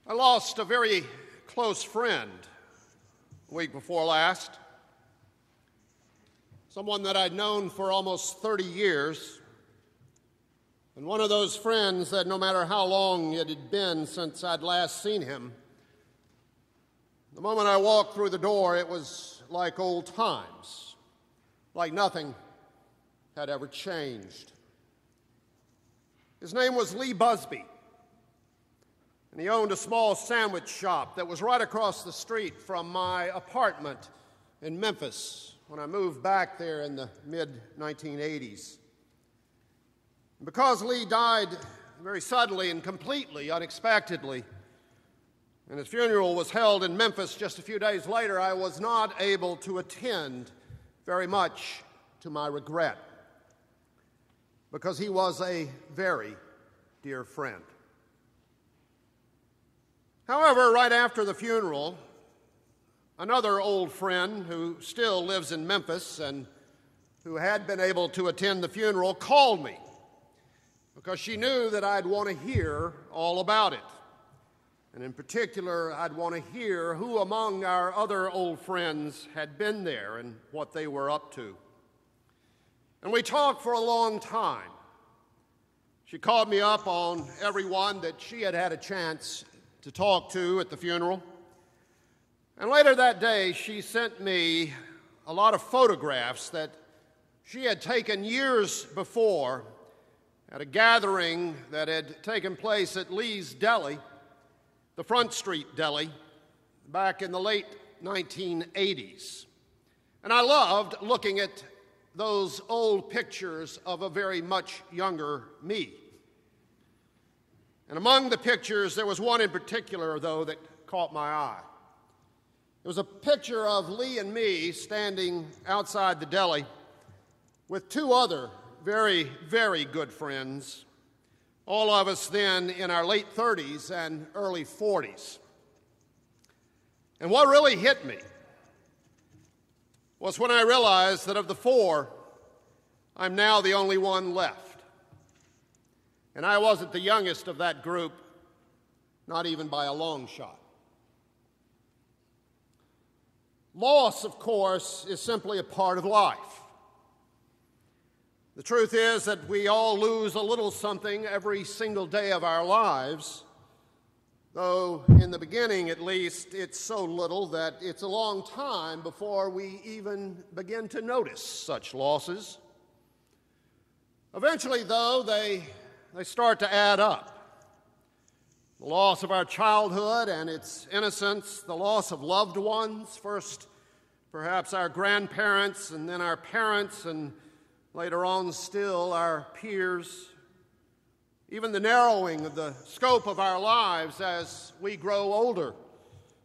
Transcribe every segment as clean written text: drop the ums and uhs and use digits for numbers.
I lost a very close friend the week before last, someone that I'd known for almost 30 years, and one of those friends that no matter how long it had been since I'd last seen him, the moment I walked through the door, it was like old times, like nothing had ever changed. His name was Lee Busby, and he owned a small sandwich shop that was right across the street from my apartment in Memphis when I moved back there in the mid-1980s. Because Lee died very suddenly and completely unexpectedly, and his funeral was held in Memphis just a few days later, I was not able to attend, very much to my regret, because he was a very dear friend. However, right after the funeral, another old friend who still lives in Memphis and who had been able to attend the funeral called me because she knew that I'd want to hear all about it. And in particular, I'd want to hear who among our other old friends had been there and what they were up to. And we talked for a long time. She called me up on everyone that she had had a chance to talk to at the funeral. And later that day, she sent me a lot of photographs that she had taken years before at a gathering that had taken place at Lee's Deli, the Front Street Deli, back in the late 1980s. And I loved looking at those old pictures of a very much younger me. And among the pictures, there was one in particular, though, that caught my eye. It was a picture of Lee and me standing outside the deli with two other very, very good friends, all of us then in our late 30s and early 40s. And what really hit me was when I realized that of the four, I'm now the only one left. And I wasn't the youngest of that group, not even by a long shot. Loss, of course, is simply a part of life. The truth is that we all lose a little something every single day of our lives, though in the beginning, at least, it's so little that it's a long time before we even begin to notice such losses. Eventually, though, they start to add up. The loss of our childhood and its innocence, the loss of loved ones, first perhaps our grandparents and then our parents and later on still our peers, even the narrowing of the scope of our lives as we grow older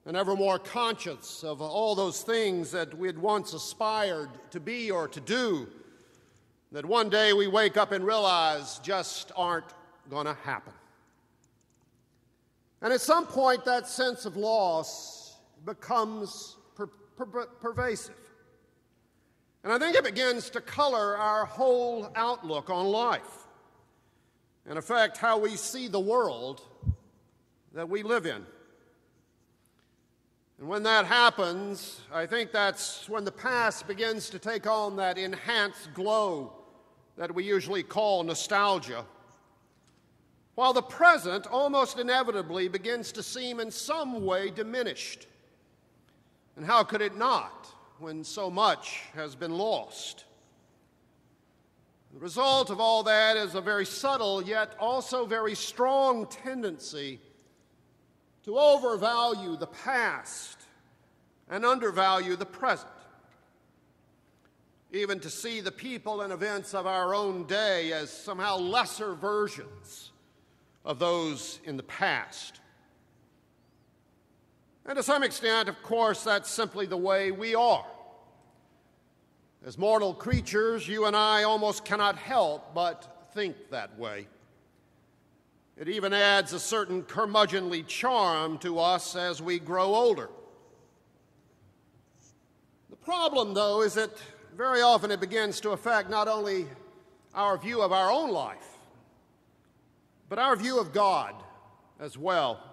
and ever more conscious of all those things that we had once aspired to be or to do, that one day we wake up and realize just aren't going to happen. And at some point, that sense of loss becomes pervasive. And I think it begins to color our whole outlook on life and affect how we see the world that we live in. And when that happens, I think that's when the past begins to take on that enhanced glow that we usually call nostalgia, while the present almost inevitably begins to seem in some way diminished. And how could it not when so much has been lost? The result of all that is a very subtle yet also very strong tendency to overvalue the past and undervalue the present, even to see the people and events of our own day as somehow lesser versions of those in the past. And to some extent, of course, that's simply the way we are. As mortal creatures, you and I almost cannot help but think that way. It even adds a certain curmudgeonly charm to us as we grow older. The problem, though, is that very often it begins to affect not only our view of our own life, but our view of God as well.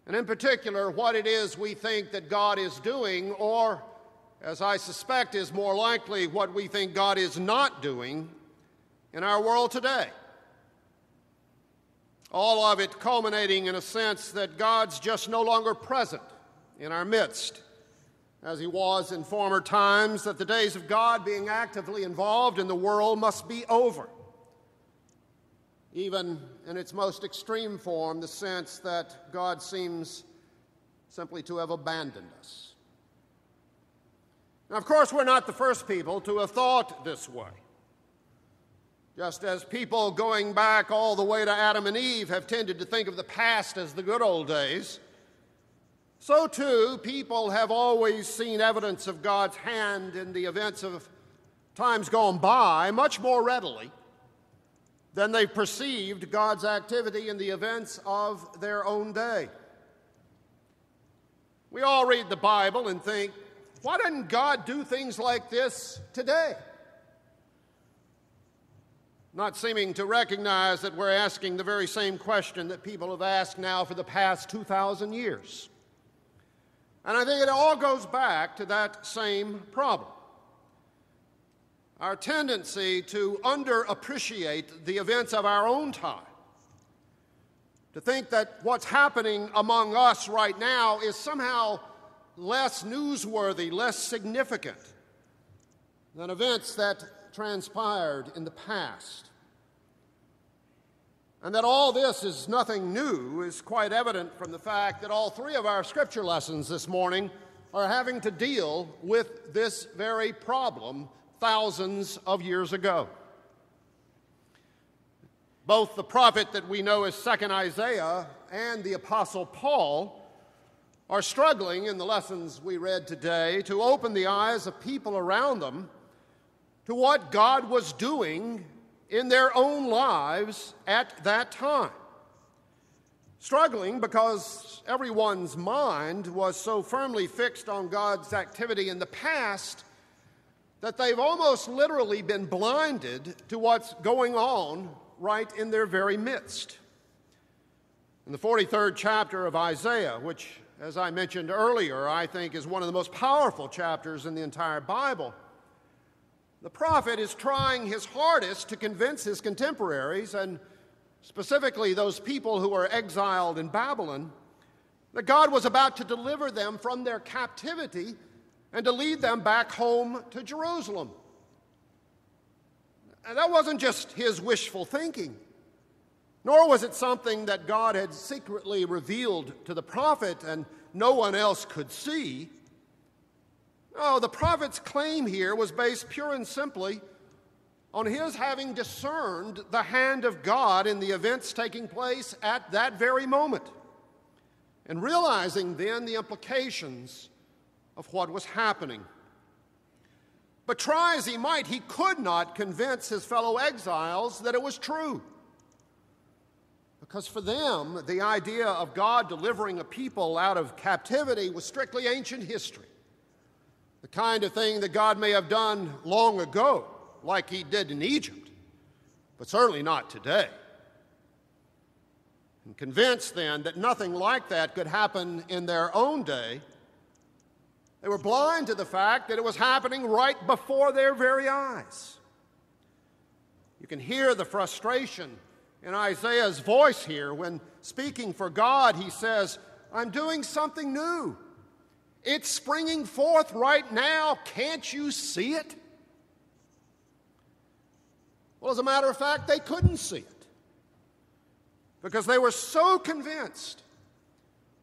and in particular, what it is we think that God is doing, or, as I suspect is more likely, what we think God is not doing in our world today. All of it culminating in a sense that God's just no longer present in our midst, as he was in former times, that the days of God being actively involved in the world must be over. Even in its most extreme form, the sense that God seems simply to have abandoned us. Now, of course, we're not the first people to have thought this way. Just as people going back all the way to Adam and Eve have tended to think of the past as the good old days, so too people have always seen evidence of God's hand in the events of times gone by much more readily than they perceived God's activity in the events of their own day. We all read the Bible and think, why doesn't God do things like this today? Not seeming to recognize that we're asking the very same question that people have asked now for the past 2,000 years. And I think it all goes back to that same problem. Our tendency to underappreciate the events of our own time, to think that what's happening among us right now is somehow less newsworthy, less significant than events that transpired in the past. And that all this is nothing new is quite evident from the fact that all three of our scripture lessons this morning are having to deal with this very problem thousands of years ago. Both the prophet that we know as 2nd Isaiah and the Apostle Paul are struggling in the lessons we read today to open the eyes of people around them to what God was doing in their own lives at that time. Struggling because everyone's mind was so firmly fixed on God's activity in the past that they've almost literally been blinded to what's going on right in their very midst. In the 43rd chapter of Isaiah, which, as I mentioned earlier, I think is one of the most powerful chapters in the entire Bible, the prophet is trying his hardest to convince his contemporaries, and specifically those people who are exiled in Babylon, that God was about to deliver them from their captivity and to lead them back home to Jerusalem. And that wasn't just his wishful thinking, nor was it something that God had secretly revealed to the prophet and no one else could see. No, the prophet's claim here was based pure and simply on his having discerned the hand of God in the events taking place at that very moment, and realizing then the implications of what was happening. But try as he might, he could not convince his fellow exiles that it was true. Because for them, the idea of God delivering a people out of captivity was strictly ancient history. The kind of thing that God may have done long ago, like he did in Egypt, but certainly not today. And convinced then that nothing like that could happen in their own day, they were blind to the fact that it was happening right before their very eyes. You can hear the frustration in Isaiah's voice here when, speaking for God, he says, I'm doing something new. It's springing forth right now. Can't you see it? Well, as a matter of fact, they couldn't see it because they were so convinced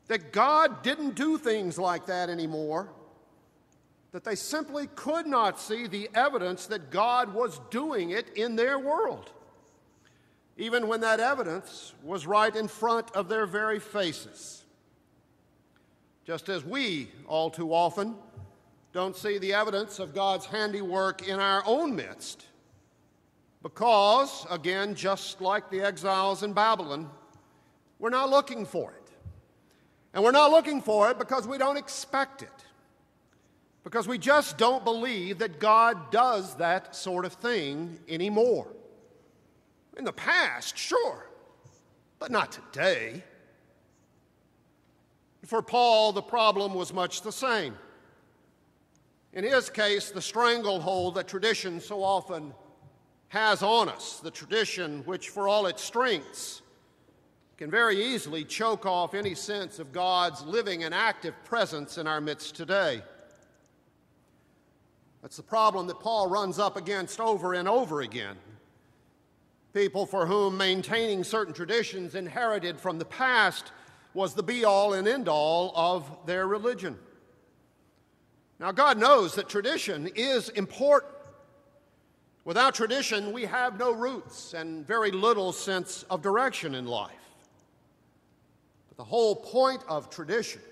that God didn't do things like that anymore that they simply could not see the evidence that God was doing it in their world, even when that evidence was right in front of their very faces. Just as we, all too often, don't see the evidence of God's handiwork in our own midst, because, again, just like the exiles in Babylon, we're not looking for it. And we're not looking for it because we don't expect it, because we just don't believe that God does that sort of thing anymore. In the past, sure, but not today. For Paul, the problem was much the same. In his case, the stranglehold that tradition so often has on us, the tradition which, for all its strengths, can very easily choke off any sense of God's living and active presence in our midst today. That's the problem that Paul runs up against over and over again. People for whom maintaining certain traditions inherited from the past was the be-all and end-all of their religion. Now, God knows that tradition is important. Without tradition, we have no roots and very little sense of direction in life. But the whole point of tradition,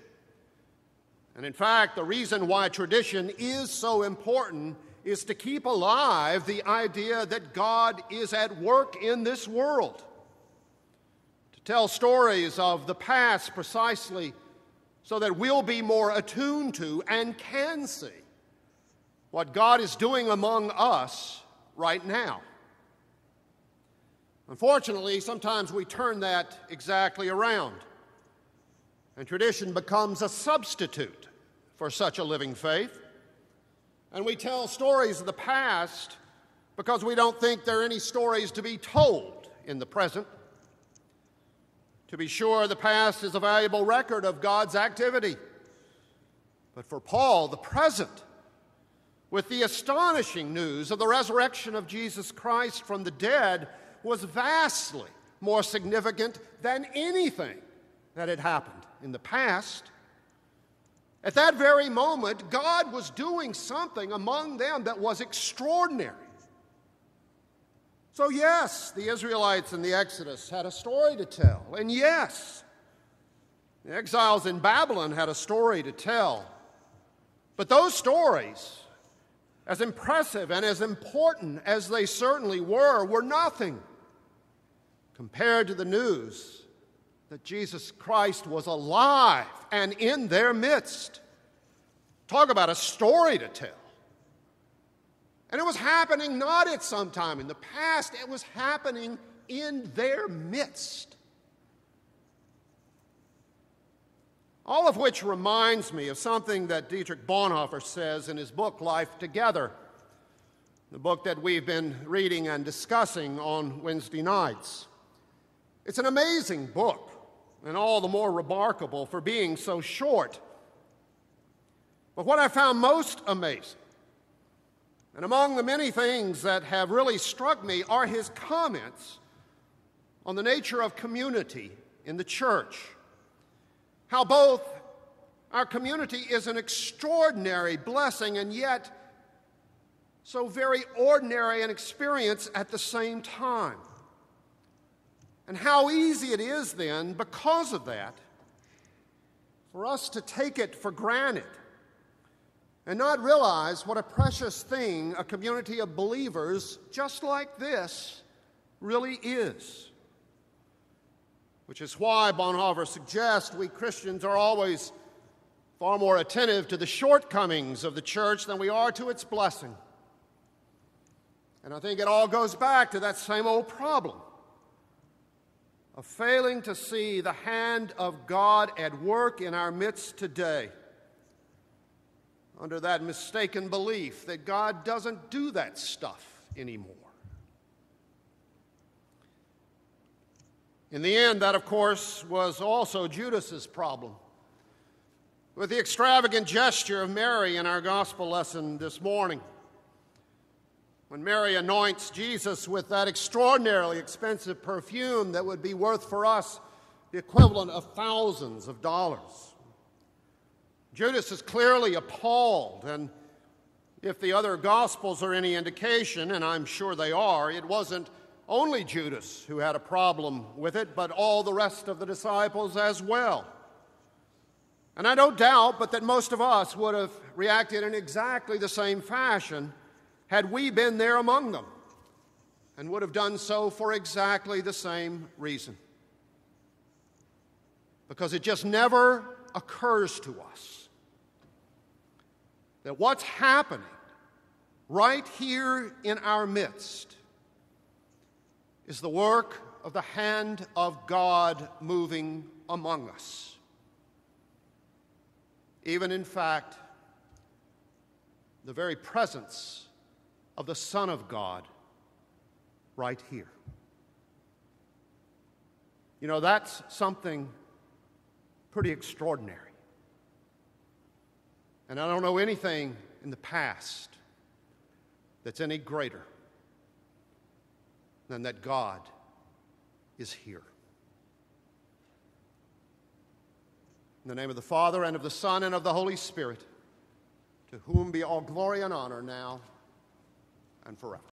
and in fact, the reason why tradition is so important, is to keep alive the idea that God is at work in this world. To tell stories of the past precisely so that we'll be more attuned to and can see what God is doing among us right now. Unfortunately, sometimes we turn that exactly around, and tradition becomes a substitute for such a living faith. And we tell stories of the past because we don't think there are any stories to be told in the present. To be sure, the past is a valuable record of God's activity. But for Paul, the present, with the astonishing news of the resurrection of Jesus Christ from the dead, was vastly more significant than anything that had happened in the past. At that very moment, God was doing something among them that was extraordinary. So yes, the Israelites in the Exodus had a story to tell. And yes, the exiles in Babylon had a story to tell. But those stories, as impressive and as important as they certainly were nothing compared to the news that Jesus Christ was alive and in their midst. Talk about a story to tell. And it was happening not at some time in the past, it was happening in their midst. All of which reminds me of something that Dietrich Bonhoeffer says in his book, Life Together, the book that we've been reading and discussing on Wednesday nights. It's an amazing book, and all the more remarkable for being so short. But what I found most amazing, and among the many things that have really struck me, are his comments on the nature of community in the church. How both our community is an extraordinary blessing and yet so very ordinary an experience at the same time. And how easy it is then, because of that, for us to take it for granted and not realize what a precious thing a community of believers just like this really is. Which is why Bonhoeffer suggests we Christians are always far more attentive to the shortcomings of the church than we are to its blessing. And I think it all goes back to that same old problem of failing to see the hand of God at work in our midst today, under that mistaken belief that God doesn't do that stuff anymore. In the end, that, of course, was also Judas's problem. With the extravagant gesture of Mary in our gospel lesson this morning, when Mary anoints Jesus with that extraordinarily expensive perfume that would be worth for us the equivalent of thousands of dollars. Judas is clearly appalled, and if the other Gospels are any indication, and I'm sure they are, it wasn't only Judas who had a problem with it, but all the rest of the disciples as well. And I don't doubt but that most of us would have reacted in exactly the same fashion had we been there among them, and would have done so for exactly the same reason. Because it just never occurs to us that what's happening right here in our midst is the work of the hand of God moving among us. even in fact, the very presence of the Son of God right here. You know, that's something pretty extraordinary. And I don't know anything in the past that's any greater than that God is here. In the name of the Father, and of the Son, and of the Holy Spirit, to whom be all glory and honor now and forever.